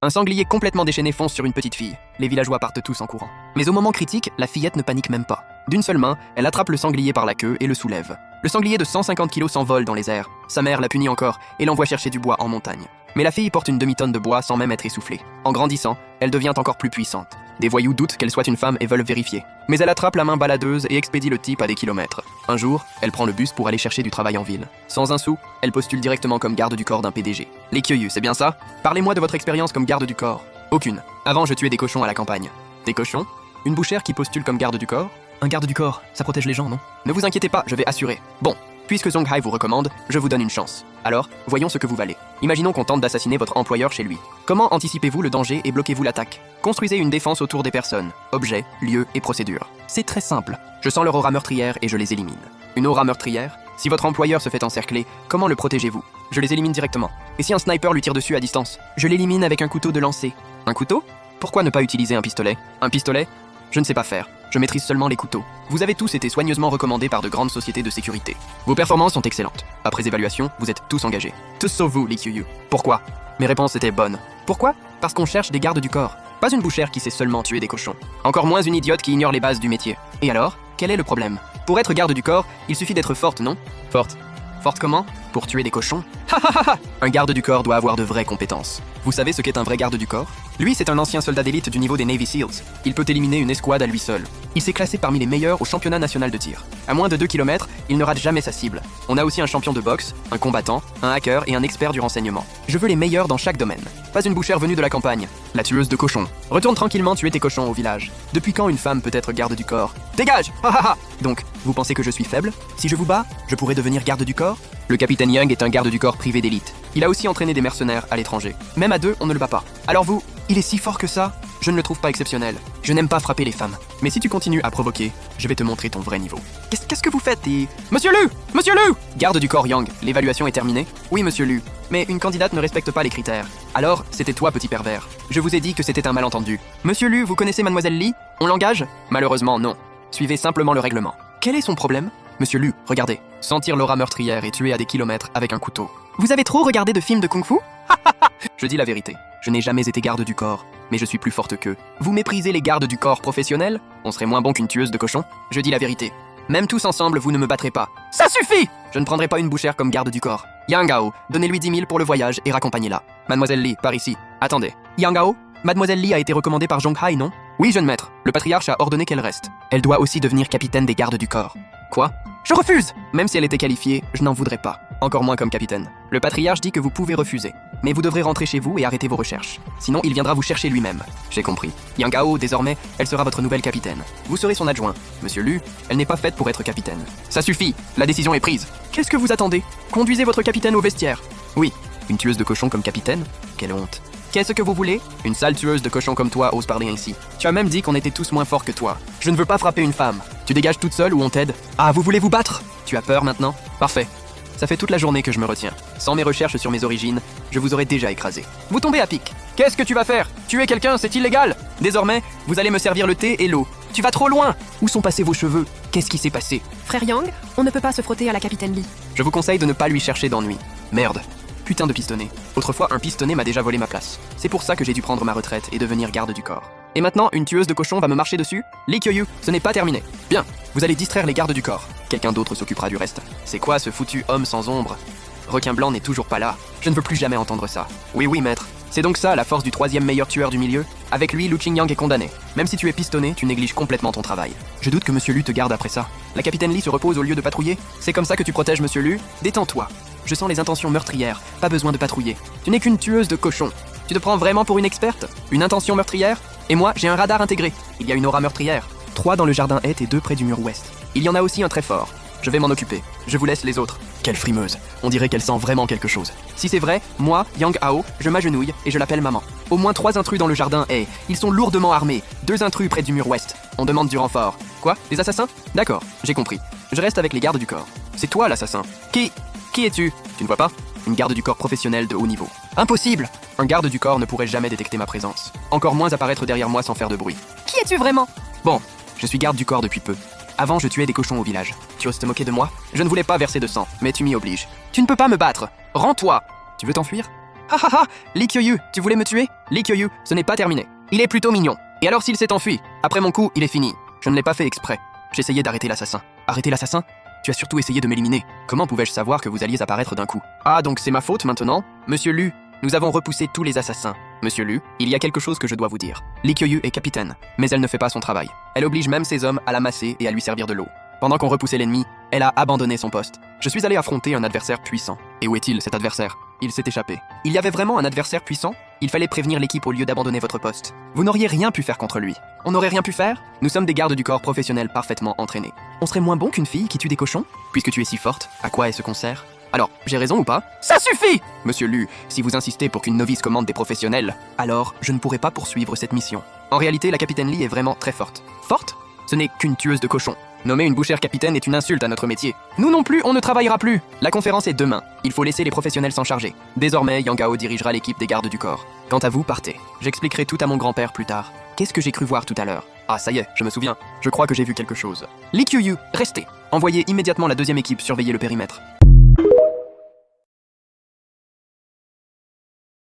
Un sanglier complètement déchaîné fonce sur une petite fille. Les villageois partent tous en courant. Mais au moment critique, la fillette ne panique même pas. D'une seule main, elle attrape le sanglier par la queue et le soulève. Le sanglier de 150 kg s'envole dans les airs. Sa mère la punit encore et l'envoie chercher du bois en montagne. Mais la fille porte une demi-tonne de bois sans même être essoufflée. En grandissant, elle devient encore plus puissante. Des voyous doutent qu'elle soit une femme et veulent vérifier. Mais elle attrape la main baladeuse et expédie le type à des kilomètres. Un jour, elle prend le bus pour aller chercher du travail en ville. Sans un sou, elle postule directement comme garde du corps d'un PDG. Les Kyoyu, c'est bien ça? Parlez-moi de votre expérience comme garde du corps. Aucune. Avant, je tuais des cochons à la campagne. Des cochons? Une bouchère qui postule comme garde du corps? Un garde du corps, ça protège les gens, non? Ne vous inquiétez pas, je vais assurer. Bon, puisque Zonghai vous recommande, je vous donne une chance. Alors, voyons ce que vous valez. Imaginons qu'on tente d'assassiner votre employeur chez lui. Comment anticipez-vous le danger et bloquez-vous l'attaque? Construisez une défense autour des personnes, objets, lieux et procédures. C'est très simple. Je sens leur aura meurtrière et je les élimine. Une aura meurtrière? Si votre employeur se fait encercler, comment le protégez-vous? Je les élimine directement. Et si un sniper lui tire dessus à distance? Je l'élimine avec un couteau de lancer. Un couteau? Pourquoi ne pas utiliser un pistolet? Un pistolet? Je ne sais pas faire. Je maîtrise seulement les couteaux. Vous avez tous été soigneusement recommandés par de grandes sociétés de sécurité. Vos performances sont excellentes. Après évaluation, vous êtes tous engagés. Tous sauf vous, les Kyoyu. Pourquoi? Mes réponses étaient bonnes. Pourquoi? Parce qu'on cherche des gardes du corps. Pas une bouchère qui sait seulement tuer des cochons. Encore moins une idiote qui ignore les bases du métier. Et alors, quel est le problème? Pour être garde du corps, il suffit d'être forte, non? Forte. Forte comment? Pour tuer des cochons? Un garde du corps doit avoir de vraies compétences. Vous savez ce qu'est un vrai garde du corps? Lui, c'est un ancien soldat d'élite du niveau des Navy Seals. Il peut éliminer une escouade à lui seul. Il s'est classé parmi les meilleurs au championnat national de tir. À moins de 2 km, il ne rate jamais sa cible. On a aussi un champion de boxe, un combattant, un hacker et un expert du renseignement. Je veux les meilleurs dans chaque domaine. Pas une bouchère venue de la campagne. La tueuse de cochons. Retourne tranquillement tuer tes cochons au village. Depuis quand une femme peut être garde du corps? Dégage! Donc, vous pensez que je suis faible? Si je vous bats, je pourrais devenir garde du corps? Le capitaine Young est un garde du corps privé d'élite. Il a aussi entraîné des mercenaires à l'étranger. Même à deux, on ne le bat pas. Alors vous, il est si fort que ça? Je ne le trouve pas exceptionnel. Je n'aime pas frapper les femmes. Mais si tu continues à provoquer, je vais te montrer ton vrai niveau. Qu'est-ce que vous faites et... Monsieur Lu! Monsieur Lu! Garde du corps Yang, l'évaluation est terminée? Oui, monsieur Lu. Mais une candidate ne respecte pas les critères. Alors, c'était toi, petit pervers. Je vous ai dit que c'était un malentendu. Monsieur Lu, vous connaissez mademoiselle Lee? On l'engage? Malheureusement, non. Suivez simplement le règlement. Quel est son problème? Monsieur Lu, regardez. Sentir l'aura meurtrière et tuer à des kilomètres avec un couteau. Vous avez trop regardé de films de kung-fu? Je dis la vérité. Je n'ai jamais été garde du corps, mais je suis plus forte qu'eux. Vous méprisez les gardes du corps professionnels? On serait moins bon qu'une tueuse de cochons? Je dis la vérité. Même tous ensemble, vous ne me battrez pas. Ça suffit! Je ne prendrai pas une bouchère comme garde du corps. Yangao, donnez-lui 10 000 pour le voyage et raccompagnez-la. Mademoiselle Lee, par ici. Attendez. Yangao, Mademoiselle Lee a été recommandée par Zonghai, non? Oui, jeune maître. Le patriarche a ordonné qu'elle reste. Elle doit aussi devenir capitaine des gardes du corps. Quoi? Je refuse! Même si elle était qualifiée, je n'en voudrais pas. Encore moins comme capitaine. Le patriarche dit que vous pouvez refuser. Mais vous devrez rentrer chez vous et arrêter vos recherches. Sinon, il viendra vous chercher lui-même. J'ai compris. Yangao, désormais, elle sera votre nouvelle capitaine. Vous serez son adjoint. Monsieur Lu, elle n'est pas faite pour être capitaine. Ça suffit! La décision est prise. Qu'est-ce que vous attendez? Conduisez votre capitaine au vestiaire. Oui. Une tueuse de cochons comme capitaine? Quelle honte. Qu'est-ce que vous voulez? Une sale tueuse de cochons comme toi ose parler ainsi. Tu as même dit qu'on était tous moins forts que toi. Je ne veux pas frapper une femme. Tu dégages toute seule ou on t'aide? Ah, vous voulez vous battre? Tu as peur maintenant? Parfait. Ça fait toute la journée que je me retiens. Sans mes recherches sur mes origines, je vous aurais déjà écrasé. Vous tombez à pic. Qu'est-ce que tu vas faire? Tuer quelqu'un, c'est illégal. Désormais, vous allez me servir le thé et l'eau. Tu vas trop loin. Où sont passés vos cheveux? Qu'est-ce qui s'est passé? Frère Yang, on ne peut pas se frotter à la capitaine Lee. Je vous conseille de ne pas lui chercher d'ennui. Merde. Putain de pistonné. Autrefois, un pistonné m'a déjà volé ma place. C'est pour ça que j'ai dû prendre ma retraite et devenir garde du corps. Et maintenant, une tueuse de cochons va me marcher dessus? Les Kyoyu, ce n'est pas terminé. Bien, vous allez distraire les gardes du corps. Quelqu'un d'autre s'occupera du reste. C'est quoi ce foutu homme sans ombre? Requin blanc n'est toujours pas là. Je ne veux plus jamais entendre ça. Oui, maître. C'est donc ça, la force du troisième meilleur tueur du milieu? Avec lui, Lu Qingyang est condamné. Même si tu es pistonné, tu négliges complètement ton travail. Je doute que Monsieur Lu te garde après ça. La capitaine Lee se repose au lieu de patrouiller? C'est comme ça que tu protèges Monsieur Lu? Détends-toi. Je sens les intentions meurtrières, pas besoin de patrouiller. Tu n'es qu'une tueuse de cochons. Tu te prends vraiment pour une experte? Une intention meurtrière? Et moi, j'ai un radar intégré. Il y a une aura meurtrière. 3 dans le jardin est et 2 près du mur ouest. Il y en a aussi un très fort. Je vais m'en occuper. Je vous laisse les autres. Quelle frimeuse. On dirait qu'elle sent vraiment quelque chose. Si c'est vrai, moi, Yang Hao, je m'agenouille et je l'appelle maman. Au moins 3 intrus dans le jardin et ils sont lourdement armés. 2 intrus près du mur ouest. On demande du renfort. Quoi? Les assassins? D'accord, j'ai compris. Je reste avec les gardes du corps. C'est toi l'assassin. Qui es-tu? Tu ne vois pas? Une garde du corps professionnelle de haut niveau. Impossible! Un garde du corps ne pourrait jamais détecter ma présence. Encore moins apparaître derrière moi sans faire de bruit. Qui es-tu vraiment? Bon, je suis garde du corps depuis peu. Avant, je tuais des cochons au village. Tu oses te moquer de moi? Je ne voulais pas verser de sang, mais tu m'y obliges. Tu ne peux pas me battre! Rends-toi! Tu veux t'enfuir? Ah ah ah, Lee Kyo-yu, tu voulais me tuer? Lee Kyo-yu, ce n'est pas terminé. Il est plutôt mignon. Et alors s'il s'est enfui? Après mon coup, il est fini. Je ne l'ai pas fait exprès. J'essayais d'arrêter l'assassin. Arrêter l'assassin? Tu as surtout essayé de m'éliminer. Comment pouvais-je savoir que vous alliez apparaître d'un coup? Ah, donc c'est ma faute maintenant? Monsieur Lu, nous avons repoussé tous les assassins. Monsieur Lu, il y a quelque chose que je dois vous dire. Lee Kyo-yu est capitaine, mais elle ne fait pas son travail. Elle oblige même ses hommes à la masser et à lui servir de l'eau. Pendant qu'on repoussait l'ennemi, elle a abandonné son poste. Je suis allé affronter un adversaire puissant. Et où est-il, cet adversaire? Il s'est échappé. Il y avait vraiment un adversaire puissant? Il fallait prévenir l'équipe au lieu d'abandonner votre poste. Vous n'auriez rien pu faire contre lui. On n'aurait rien pu faire? Nous sommes des gardes du corps professionnels parfaitement entraînés. On serait moins bon qu'une fille qui tue des cochons? Puisque tu es si forte, à quoi est-ce qu'on sert? Alors, j'ai raison ou pas? Ça suffit! Monsieur Lu, si vous insistez pour qu'une novice commande des professionnels, alors je ne pourrai pas poursuivre cette mission. En réalité, la capitaine Lee est vraiment très forte. Forte? Ce n'est qu'une tueuse de cochons. Nommer une bouchère capitaine est une insulte à notre métier. Nous non plus, on ne travaillera plus. La conférence est demain. Il faut laisser les professionnels s'en charger. Désormais, Yang Gao dirigera l'équipe des gardes du corps. Quant à vous, partez. J'expliquerai tout à mon grand-père plus tard. Qu'est-ce que j'ai cru voir tout à l'heure? Ah, ça y est, je me souviens. Je crois que j'ai vu quelque chose. Lee Kyo-yu, restez. Envoyez immédiatement la deuxième équipe surveiller le périmètre.